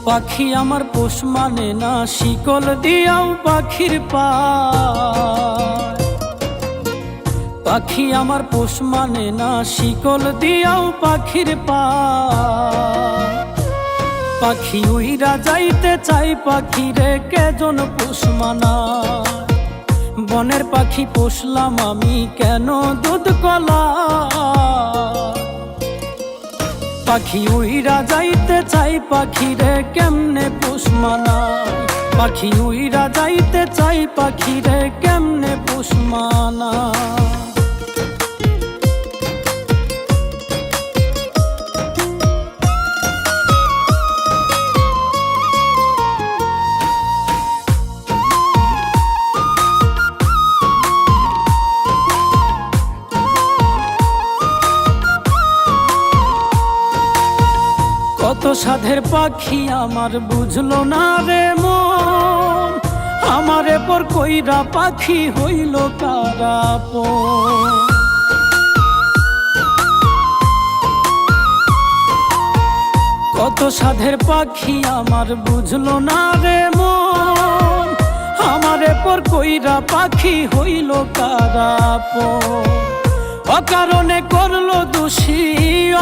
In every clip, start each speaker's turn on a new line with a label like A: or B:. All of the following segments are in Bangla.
A: পাখি আমার পোষ মানে না, শিকল দিয়াও পাখির পায়। পাখি আমার পোষ মানে না, শিকল দিয়াও পাখির পায়। পাখি উইরা যাইতে চাই, পাখিরে কেজন পোষ মানায়। বনের পাখি পোষলাম আমি, কেন দুধ কলা। পাখি উইরা যাইতে চাই, পাখিরে কেমনে পোষ মানায়। পাখি উইরা যাইতে চাই, পাখিরে কেমনে পোষ মানায়। কত সাধের পাখি আমার বুঝলো না রে মন, আমারে পর কইরা পাখি হইল কারাপন। কত সাধের পাখি আমার বুঝলো না রে মন, আমারে পর কইরা পাখি হইল কারাপন। অকারণে করলো দোষী,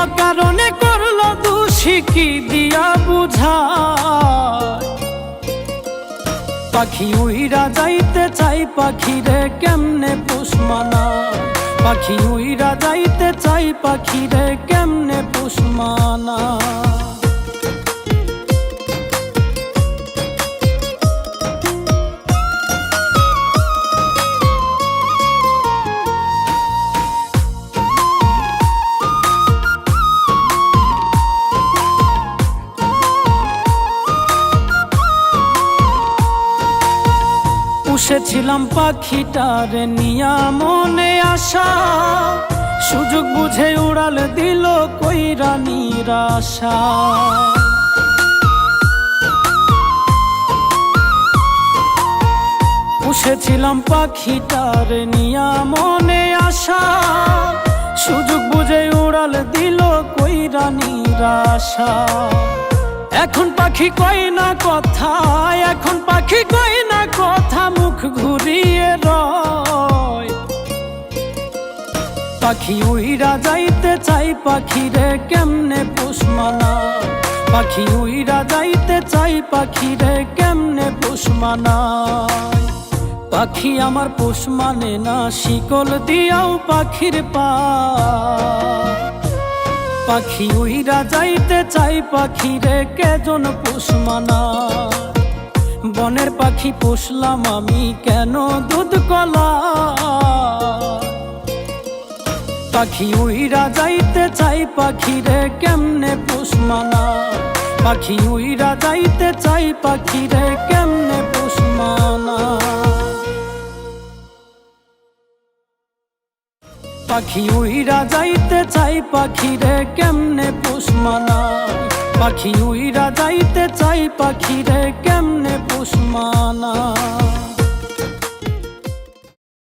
A: অকারণে করলো দোষী, কি দিয়া বুঝায়। পাখি উইরা যাইতে চাই, পাখিরে কেমনে পোষ মানায়। পাখি উইরা যাইতে চাই, পাখিরে কেমনে পোষ মানায়। পুষেছিলাম পাখিটারে নিয়া মনে আশা, সুযোগ বুঝে উড়াল দিল কইরা নিরাশা। পুষেছিলাম পাখিটারে নিয়া মনে আশা, সুযোগ বুঝে উড়াল দিল কইরা নিরাশা। এখন পাখি কয় না কথা, এখন পাখি কয় না কথা, মুখ ঘুরিয়ে রয়। পাখি উইরা যাইতে চাই, পাখিরে কেমনে পোষ মানায়। পাখি উইরা যাইতে চাই, পাখিরে কেমনে পোষ মানায়। পাখি আমার পোষ মানে না, শিকল দিয়াও পাখির পায়। পাখি উইরা যাইতে চাই, পাখিরে কেজন পোষ মানায়। বনের পাখি পোষলাম আমি, কেন দুধ কলা। পাখি উইরা যাইতে চাই, পাখিরে কেমনে পোষ মানায়। পাখি উইরা যাইতে চাই, পাখিরে কেমনে পোষ মানায়। পাখি উইরা যাইতে চাই, পাখিরে কেমনে পোষ মানায়। পাখি উইরা যাইতে চাই, পাখিরে কেমনে পোষ মানায়।